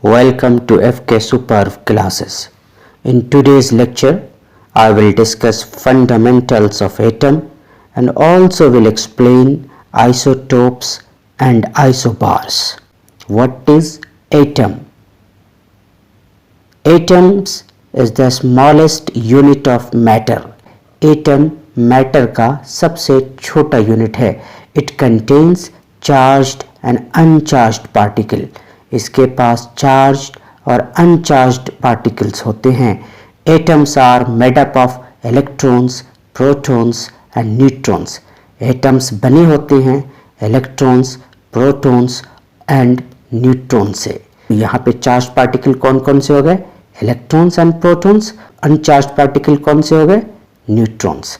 Welcome to FK Superb classes. In today's lecture, I will discuss fundamentals of atom and also will explain isotopes and isobars. What is atom? Atoms is the smallest unit of matter. Atom matter का सबसे छोटा unit है. It contains charged and uncharged particle. इसके पास charged और uncharged particles होते हैं. Atoms are made up of electrons, protons and neutrons. Atoms बने होते हैं इलेक्ट्रॉन्स, प्रोटॉन्स एंड न्यूट्रॉन से. यहाँ पे चार्ज पार्टिकल कौन कौन से हो गए? Electrons and protons. Uncharged particle कौन से हो गए? Neutrons.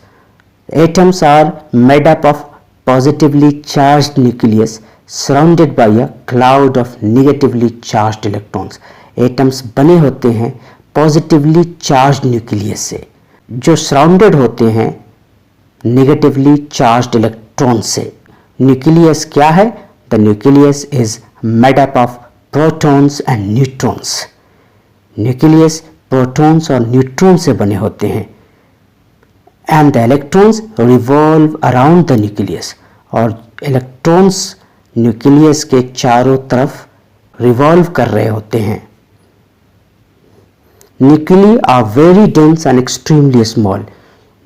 Atoms are made up of positively charged nucleus surrounded by a cloud of negatively charged electrons. Atoms बने होते हैं पॉजिटिवली चार्ज्ड न्यूक्लियस से, जो सराउंडेड होते हैं नेगेटिवली चार्ज्ड इलेक्ट्रॉन से. न्यूक्लियस क्या है? The nucleus is made up of protons and neutrons. Nucleus protons और न्यूट्रॉन से बने होते हैं. And the electrons revolve around the nucleus. और इलेक्ट्रॉन्स न्यूक्लियस के चारों तरफ रिवॉल्व कर रहे होते हैं. Nucleus are very dense and extremely small.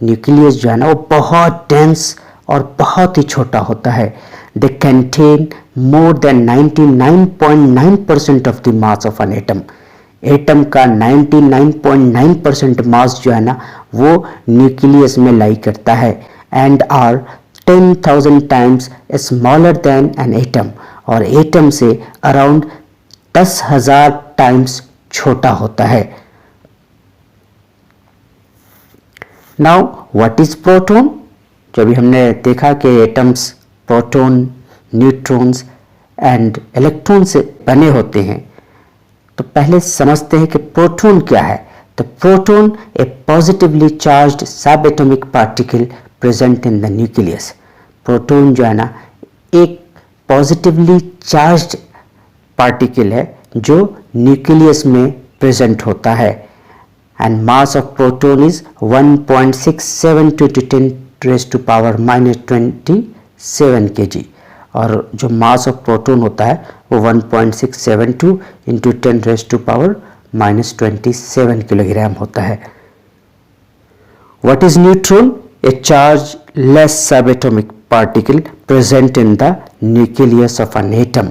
Nucleus जो है ना वो बहुत डेंस और बहुत ही छोटा होता है. They contain more than 99.9% of the mass of an atom. Atom का 99.9% मास जो है ना वो न्यूक्लियस में लाई करता है. And are 10,000 times smaller than an atom. और एटम से अराउंड 10,000 टाइम्स छोटा होता है. Now what is proton? जो भी हमने देखा कि atoms proton, neutrons and electron से बने होते हैं, तो पहले समझते हैं कि प्रोटॉन क्या है. तो प्रोटॉन ए पॉजिटिवली चार्ज्ड सब atomic particle present in the nucleus. Proton जो है ना एक पॉजिटिवली चार्ज्ड पार्टिकल है जो न्यूक्लियस में प्रेजेंट होता है. And mass of proton is 1.672 to 10 raised to power -27 kg. और जो मास ऑफ प्रोटॉन होता है वो 1.672 into 10 raised to power -27 kilogram होता है. What is neutron? A chargeless subatomic particle present in the nucleus of an atom.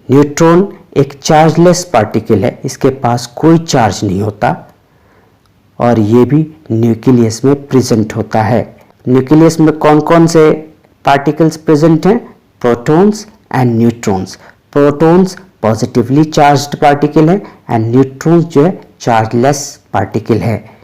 Neutron एक chargeless particle है, इसके पास कोई चार्ज नहीं होता और ये भी न्यूक्लियस में प्रेजेंट होता है. न्यूक्लियस में कौन कौन से पार्टिकल्स प्रेजेंट हैं? Protons and neutrons. Protons positively charged particle है एंड न्यूट्रॉन्स जो है चार्जलेस पार्टिकल है.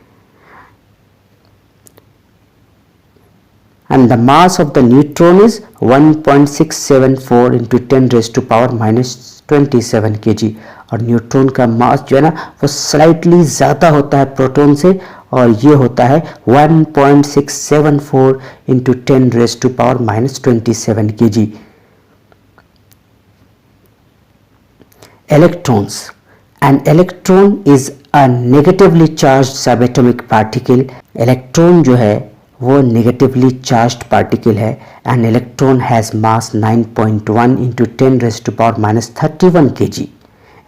And the mass of the neutron is 1.674 into 10 raised to power -27 kg. और न्यूट्रॉन का मास जो है ना वो स्लाइटली ज़्यादा होता है प्रोटॉन से और ये होता है 1.674 into 10 raised to power -27 kg. Electrons. An electron is a negatively charged subatomic particle. Electron जो है वो नेगेटिवली चार्ज्ड पार्टिकल है. And electron has mass 9.1 into 10 raised to power -31 kg.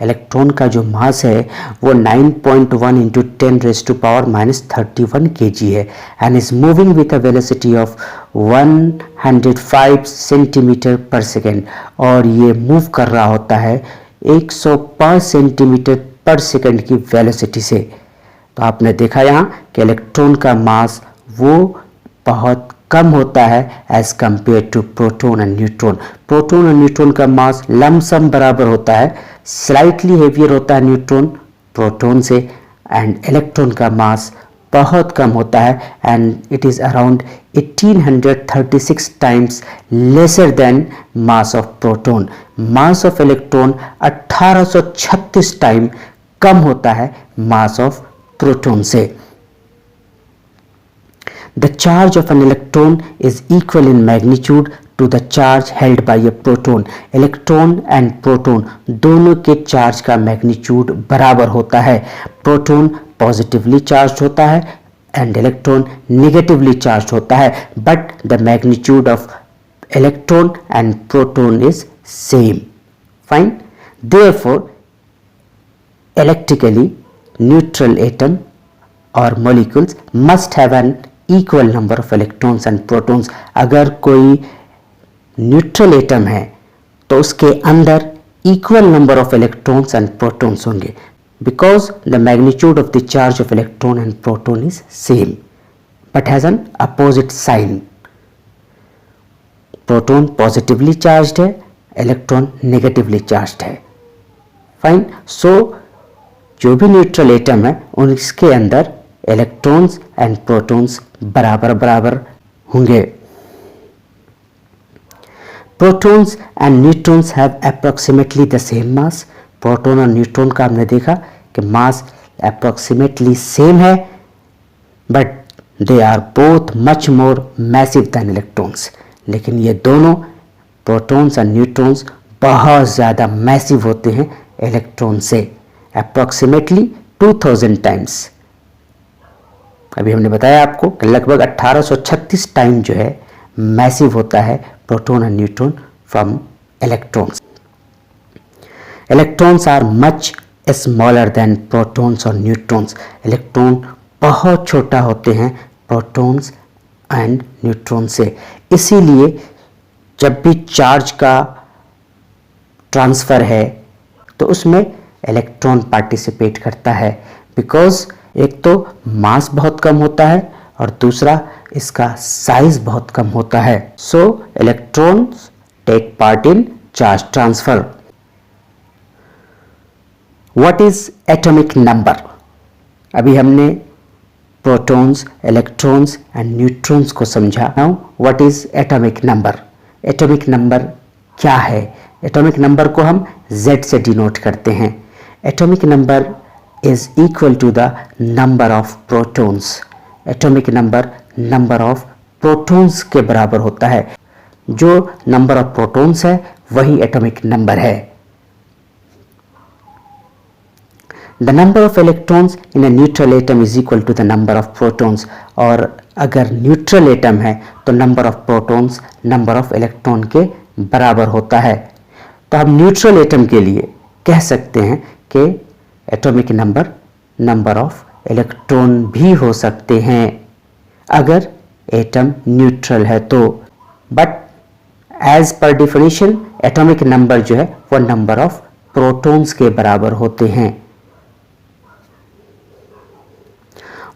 Electron का जो मास है वो 9.1 into 10 raised to power -31 kg है and is moving with a velocity of 105 centimetre पर सेकेंड. और ये मूव कर रहा होता है 105 सेंटीमीटर पर सेकेंड की वेलोसिटी से. तो आपने देखा यहाँ कि इलेक्ट्रॉन का मास वो बहुत कम होता है as compare to proton and neutron. Proton और न्यूट्रॉन का मास लमसम बराबर होता है. स्लाइटली हेवियर होता है न्यूट्रॉन प्रोटॉन से एंड इलेक्ट्रॉन का मास बहुत कम होता है and it is around 1836 times lesser than mass of proton. Mass of electron 1836 time कम होता है मास ऑफ प्रोटॉन से. The charge of an electron is equal in magnitude to the charge held by a proton. Electron and proton दोनों के charge का magnitude बराबर होता है। प्रोटॉन पॉजिटिवली चार्ज होता है एंड इलेक्ट्रॉन नेगेटिवली चार्ज होता है, but the magnitude of electron and proton is same. Fine. Therefore electrically neutral atom or molecules must have an equal number of electrons and protons। अगर कोई neutral atom है तो उसके अंदर equal number of electrons and protons होंगे, because the magnitude of the charge of electron and proton is same but has an opposite sign। Proton positively charged है, electron negatively charged है। Fine. सो जो भी neutral atom है उनके अंदर electrons and protons बराबर बराबर होंगे। Protons and neutrons have approximately the same mass. Proton और न्यूट्रॉन का हमने देखा कि मास अप्रोक्सीमेटली सेम है, but they are both much more massive than electrons. लेकिन ये दोनों प्रोटॉन्स एंड न्यूट्रॉन्स बहुत ज़्यादा मैसिव होते हैं इलेक्ट्रॉन से, अप्रॉक्सीमेटली 2000 टाइम्स। अभी हमने बताया आपको कि लगभग 1836 टाइम जो है मैसिव होता है proton and neutron from electrons. Electrons are much smaller than protons और न्यूट्रॉन्स। इलेक्ट्रॉन बहुत छोटा होते हैं प्रोटॉन्स एंड न्यूट्रॉन से। इसीलिए जब भी चार्ज का ट्रांसफ़र है तो उसमें इलेक्ट्रॉन पार्टिसिपेट करता है, बिकॉज एक तो मास बहुत कम होता है और दूसरा इसका साइज बहुत कम होता है। So electrons take part in charge transfer. What is atomic number? अभी हमने प्रोटॉन्स, इलेक्ट्रॉन्स एंड न्यूट्रॉन्स को समझा। Now what is atomic number? Atomic number क्या है? एटॉमिक नंबर को हम Z से डिनोट करते हैं। Atomic number is equal to the number of protons. Atomic number of protons के बराबर होता है। जो नंबर ऑफ प्रोटॉन्स है वही एटॉमिक नंबर है। The number of electrons in a neutral atom is equal to the number of protons. और अगर न्यूट्रल एटम है तो number of protons number of electron के बराबर होता है। तो हम न्यूट्रल एटम के लिए कह सकते हैं कि एटॉमिक नंबर ऑफ इलेक्ट्रॉन भी हो सकते हैं अगर एटम न्यूट्रल है तो, but as per definition atomic number जो है वो नंबर ऑफ प्रोटॉन्स के बराबर होते हैं।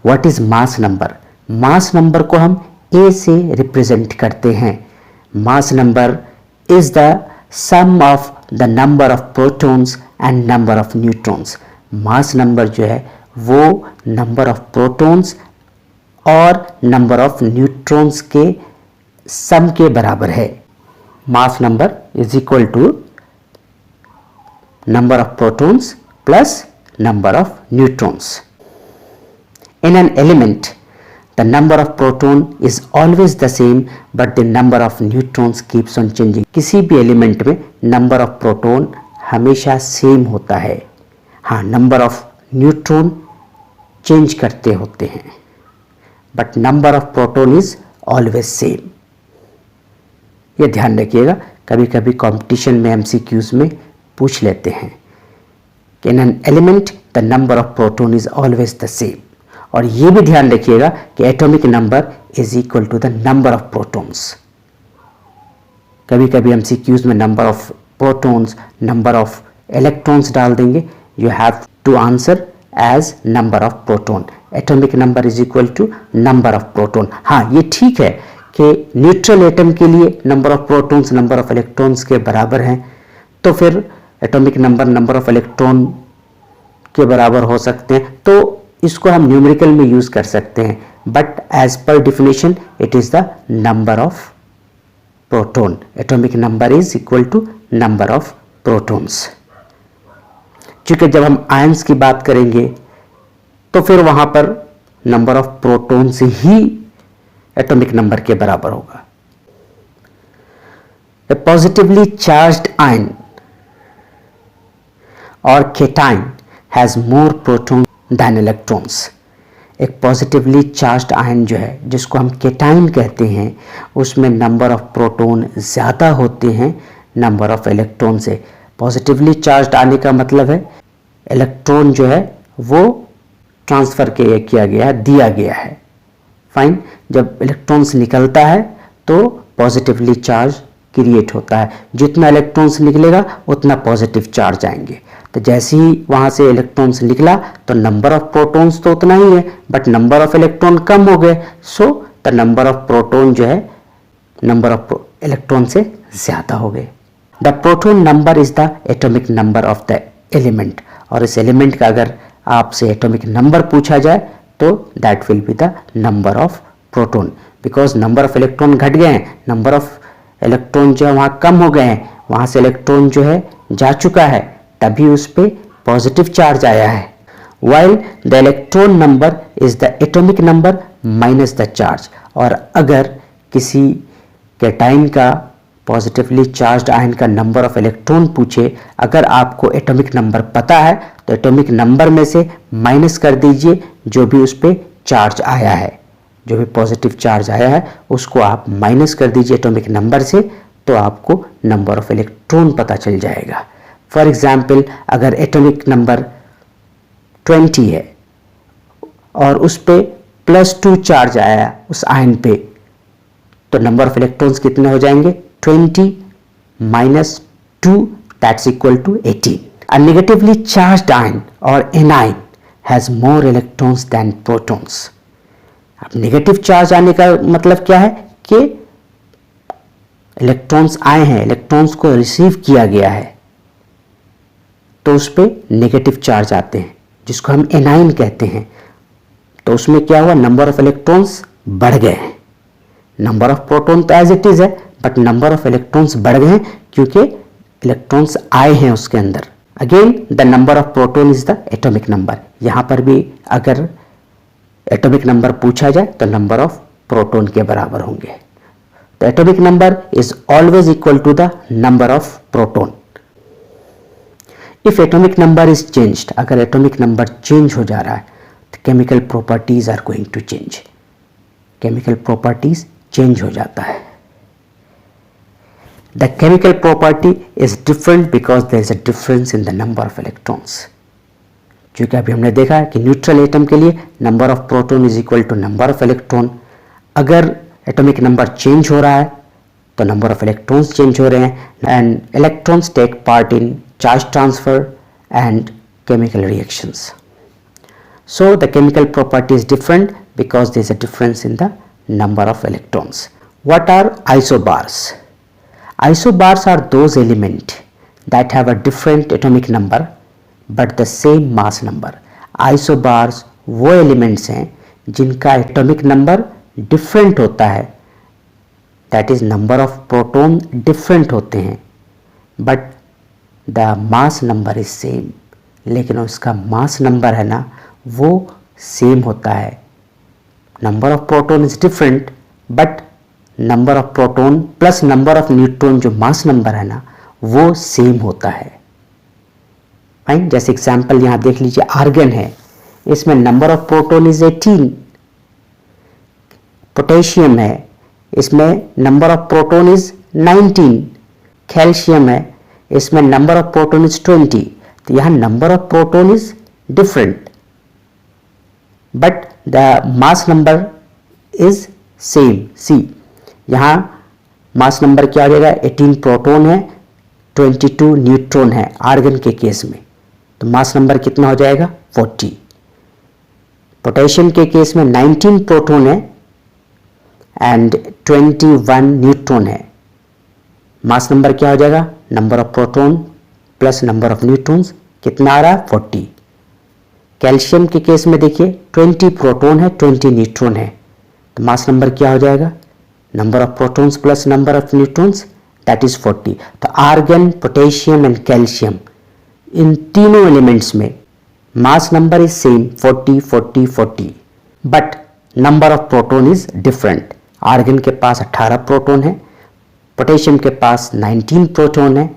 What is mass number? Mass number को हम A से रिप्रेजेंट करते हैं। Mass number is the sum of the number of protons and number of neutrons. Mass number जो है वो नंबर ऑफ प्रोटॉन्स और नंबर ऑफ न्यूट्रॉन्स के सम के बराबर है। Mass number is equal to number of protons plus number of neutrons. In an element, the number of proton is always the same but the number of neutrons keeps on changing. किसी भी element में number of proton हमेशा same होता है, हाँ number of neutron change करते होते हैं, but number of proton is always same. ये ध्यान रखिएगा, कभी कभी कंपटीशन में एमसीक्यूज में पूछ लेते हैं कि in an element the number of proton is always the same. और ये भी ध्यान रखिएगा कि atomic number is equal to the number of protons. कभी कभी एमसीक्यूज में number of protons, number of electrons डाल देंगे, you have to answer as number of proton. Atomic number is equal to number of proton. हाँ ये ठीक है कि न्यूट्रल एटम के लिए number of protons number of electrons के बराबर हैं, तो फिर एटॉमिक नंबर ऑफ इलेक्ट्रॉन के बराबर हो सकते हैं, तो इसको हम न्यूमेरिकल में यूज कर सकते हैं, but as per definition it is the number of proton. Atomic number is equal to number of protons. क्योंकि जब हम आयंस की बात करेंगे तो फिर वहां पर number of protons he atomic number के बराबर होगा। A positively charged ion or cation has more protons than electrons. एक पॉजिटिवली चार्ज्ड आयन जो है, जिसको हम केटाइन कहते हैं, उसमें नंबर ऑफ प्रोटॉन ज़्यादा होते हैं नंबर ऑफ इलेक्ट्रॉन से। पॉजिटिवली चार्ज्ड आने का मतलब है इलेक्ट्रॉन जो है वो ट्रांसफ़र किया गया है, दिया गया है। फाइन। जब इलेक्ट्रॉन्स निकलता है तो पॉजिटिवली चार्ज क्रिएट होता है। जितना इलेक्ट्रॉन्स निकलेगा उतना पॉजिटिव चार्ज आएंगे। तो जैसे ही वहाँ से इलेक्ट्रॉन्स निकला तो नंबर ऑफ प्रोटॉन्स तो उतना ही है, बट नंबर ऑफ इलेक्ट्रॉन कम हो गए। So the number of proton जो है नंबर ऑफ इलेक्ट्रॉन से ज़्यादा हो गए। The proton number is the atomic number of the element. और इस एलिमेंट का अगर आपसे एटॉमिक नंबर पूछा जाए तो that will be the number of proton, because number of electron घट गए हैं, नंबर ऑफ इलेक्ट्रॉन जो है वहाँ कम हो गए हैं, वहाँ से इलेक्ट्रॉन जो है जा चुका है, तभी उस पर पॉजिटिव चार्ज आया है। While the electron number is the atomic number minus the charge. और अगर किसी कैटाइन का पॉजिटिवली चार्ज्ड आयन का नंबर ऑफ इलेक्ट्रॉन पूछे, अगर आपको एटॉमिक नंबर पता है तो एटॉमिक नंबर में से माइनस कर दीजिए जो भी उस पर चार्ज आया है, जो भी पॉजिटिव चार्ज आया है उसको आप माइनस कर दीजिए एटॉमिक नंबर से, तो आपको नंबर ऑफ इलेक्ट्रॉन पता चल जाएगा। फॉर एग्जाम्पल, अगर एटॉमिक नंबर 20 है और उस पर +2 चार्ज आया उस आयन पे, तो नंबर ऑफ इलेक्ट्रॉन्स कितने हो जाएंगे? 20 - 2 that's equal to 18। A negatively charged ion or anion has more electrons than protons. अब नेगेटिव चार्ज आने का मतलब क्या है कि इलेक्ट्रॉन्स आए हैं, इलेक्ट्रॉन्स को रिसीव किया गया है, तो उस पर नेगेटिव चार्ज आते हैं जिसको हम एनाइन कहते हैं। तो उसमें क्या हुआ? नंबर ऑफ इलेक्ट्रॉन्स बढ़ गए हैं। नंबर ऑफ प्रोटॉन तो एज इट इज है, बट नंबर ऑफ इलेक्ट्रॉन्स बढ़ गए हैं क्योंकि इलेक्ट्रॉन्स आए हैं उसके अंदर। Again the number of proton is the atomic number. यहां पर भी अगर एटॉमिक नंबर पूछा जाए तो नंबर ऑफ प्रोटॉन के बराबर होंगे। तो atomic number is always equal to the number of proton. If atomic number is changed, अगर एटॉमिक नंबर चेंज हो जा रहा है तो chemical properties are going to change. Chemical properties change हो जाता है। The chemical property is different because there is a difference in the number of electrons. क्योंकि अभी हमने देखा है कि न्यूट्रल एटम के लिए number of proton is equal to number of electron. अगर एटॉमिक नंबर चेंज हो रहा है तो नंबर ऑफ इलेक्ट्रॉन्स चेंज हो रहे हैं, and electrons take part in charge transfer and chemical reactions. So the chemical property is different because there is a difference in the number of electrons. What are isobars? Isobars are those elements that have a different atomic number but the same mass number. Isobars वो elements हैं जिनका atomic number different होता है, that is number of proton different होते हैं, but the mass number is same. लेकिन उसका mass number है ना वो सेम होता है। Number of proton is different but number of proton plus number of neutron जो मास नंबर है ना वो सेम होता है। फाइन। जैसे एग्जांपल यहां देख लीजिए, आर्गन है, इसमें number of proton is 18। Potassium है, इसमें number of proton is 19। Calcium है, इसमें नंबर ऑफ प्रोटॉन इज 20। तो यहां number of proton is different but the mass number is same. See यहाँ मास नंबर क्या हो जाएगा? 18 प्रोटॉन है, 22 न्यूट्रॉन है आर्गन के केस में, तो मास नंबर कितना हो जाएगा? 40। पोटेशियम के केस में 19 प्रोटॉन है एंड 21 न्यूट्रॉन है, मास नंबर क्या हो जाएगा? Number of proton plus number of neutrons कितना आ रहा है? 40। कैल्शियम के केस में देखिए 20 प्रोटॉन है, 20 न्यूट्रॉन है, तो मास नंबर क्या हो जाएगा? Number of protons plus number of neutrons that is 40। तो आर्गन, पोटेशियम एंड कैल्शियम, इन तीनों एलिमेंट्स में mass number is same 40 40 40 but number of proton is different. Argon के पास 18 प्रोटॉन है, पोटेशियम के पास 19 प्रोटॉन है,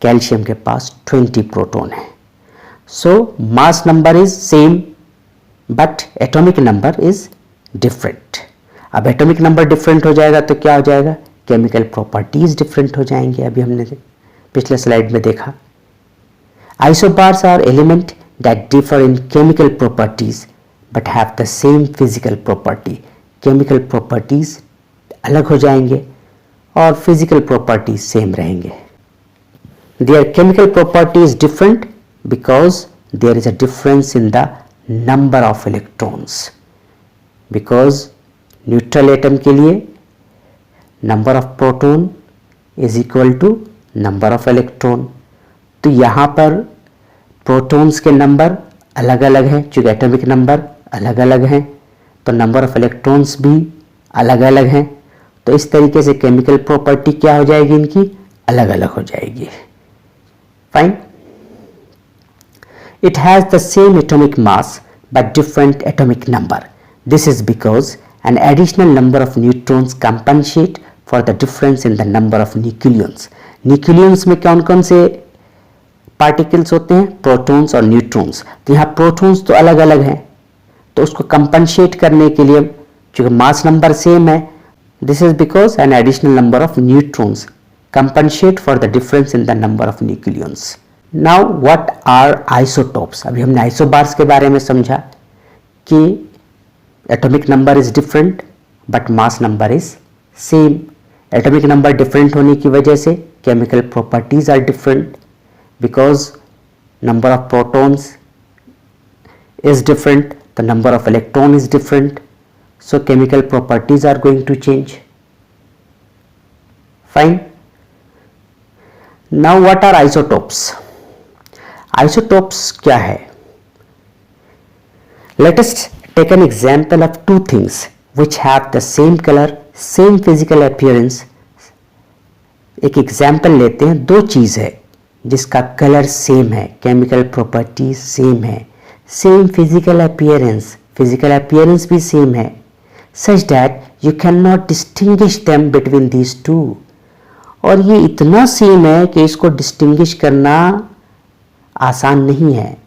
कैल्शियम के पास 20 प्रोटॉन है। So mass number is same but atomic number is different. अब एटॉमिक नंबर डिफरेंट हो जाएगा तो क्या हो जाएगा, केमिकल प्रॉपर्टीज डिफरेंट हो जाएंगे। अभी हमने पिछले स्लाइड में देखा। Isobars are element that differ in chemical properties but have the same physical property. Chemical properties अलग हो जाएंगे और फिजिकल प्रॉपर्टीज सेम रहेंगे। Their chemical property is different because there is a difference in the number of electrons. Because neutral atom के लिए number of proton is equal to number of electron. तो यहाँ पर protons के number अलग अलग हैं, चूँकि एटॉमिक नंबर अलग अलग हैं तो नंबर ऑफ इलेक्ट्रॉन्स भी अलग अलग हैं। तो इस तरीके से केमिकल प्रॉपर्टी क्या हो जाएगी, इनकी अलग अलग हो जाएगी। Fine. It has the same atomic mass but different atomic number. This is because an additional number of neutrons compensate for the difference in the number of nucleons. Nucleons में कौन कौन से पार्टिकल्स होते हैं, प्रोटॉन्स और neutrons. तो यहाँ protons तो अलग अलग हैं तो उसको कंपनसेट करने के लिए चूँकि मास नंबर सेम है, this is because an additional number of neutrons compensate for the difference in the number of nucleons. Now what are isotopes? अभी हमने isobars के बारे में समझा कि atomic number is different but mass number is same. Atomic number different होने की वजह से chemical properties are different because number of protons is different, the number of electron is different, so chemical properties are going to change. Fine. Now what are isotopes? Isotopes क्या है? Let us take an example of two things which have the same color, same physical appearance. एक example लेते हैं, दो चीज है जिसका colour same है, केमिकल प्रॉपर्टी सेम है, सेम फिजिकल अपीयरेंस भी सेम है, such that you cannot distinguish them between these two. और ये इतना सेम है कि इसको डिस्टिंग्विश करना आसान नहीं है।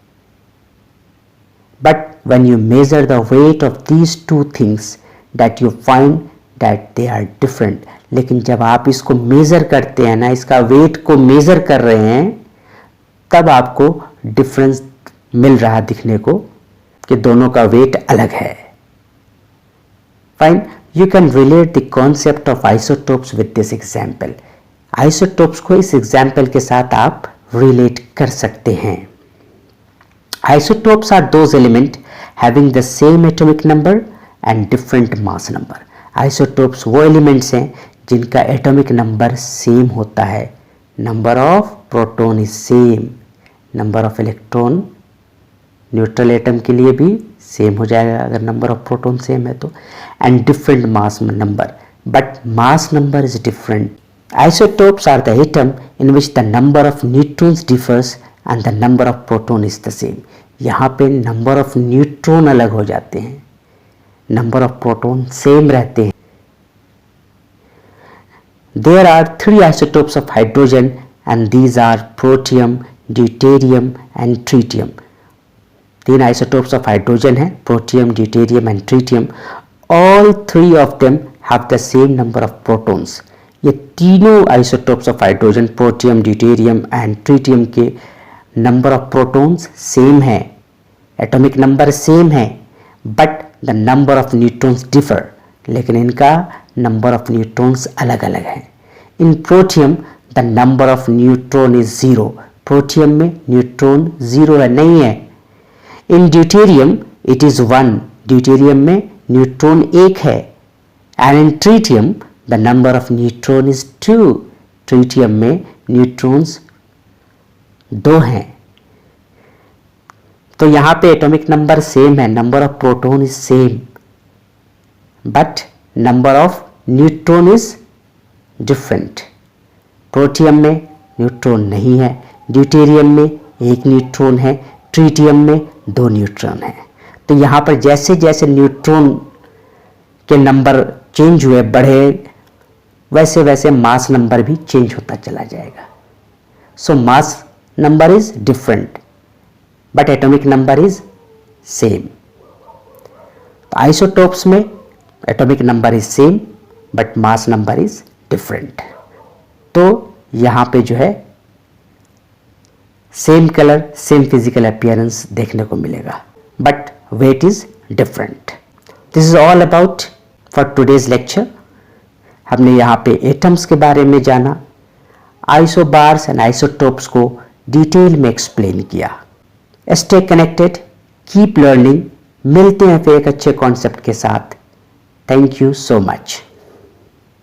But when you measure the weight of these two things that you find that they are different. लेकिन जब आप इसको मेजर करते हैं ना, इसका वेट को मेजर कर रहे हैं, तब आपको डिफरेंस मिल रहा दिखने को कि दोनों का वेट अलग है। Fine, you can relate the concept of isotopes with this example. Isotopes को इस एग्जाम्पल के साथ आप रिलेट कर सकते हैं। Isotopes are those element having the same atomic number and different mass number. Isotopes वो एलिमेंट्स हैं जिनका एटॉमिक नंबर सेम होता है, number of proton is same, number of electron neutral atom के लिए भी सेम हो जाएगा अगर नंबर ऑफ प्रोटॉन सेम है तो, and different mass number, but mass number is different. Isotopes are the atom in which the number of neutrons differs and the number of proton is the same. यहाँ पे number of neutron अलग हो जाते हैं, number of proton same रहते हैं। There are 3 isotopes of hydrogen and these are protium, deuterium and tritium. 3 isotopes of hydrogen हैं, protium, deuterium and tritium. All 3 of them have the same number of protons. ये तीनों isotopes of hydrogen, protium, deuterium and tritium के number of protons same है, atomic number same है, but the number of neutrons differ. लेकिन इनका number of neutrons अलग अलग है। In protium the number of neutron is 0। Protium में neutron 0 है, नहीं है। In deuterium it is 1। Deuterium में न्यूट्रॉन 1 है। And in tritium the number of neutron is 2. Tritium में न्यूट्रॉन्स 2 हैं। तो यहाँ पे एटॉमिक नंबर सेम है, number of proton is same, but number of neutron is different. Protium में neutron नहीं है, ड्यूटेरियम में 1 न्यूट्रॉन है, ट्रिटियम में 2 न्यूट्रॉन है। तो यहाँ पर जैसे जैसे न्यूट्रॉन के नंबर चेंज हुए, बढ़े, वैसे वैसे मास नंबर भी चेंज होता चला जाएगा. So mass number is different but atomic number is same. Isotopes में atomic number is same but mass number is different. तो यहाँ पे जो है same colour same physical appearance देखने को मिलेगा but weight is different. This is all about for today's lecture. हमने यहाँ पे एटम्स के बारे में जाना, आइसोबार्स एंड आइसोटोप्स को डिटेल में एक्सप्लेन किया. Stay connected, keep learning. मिलते हैं फिर एक अच्छे कॉन्सेप्ट के साथ. Thank you so much.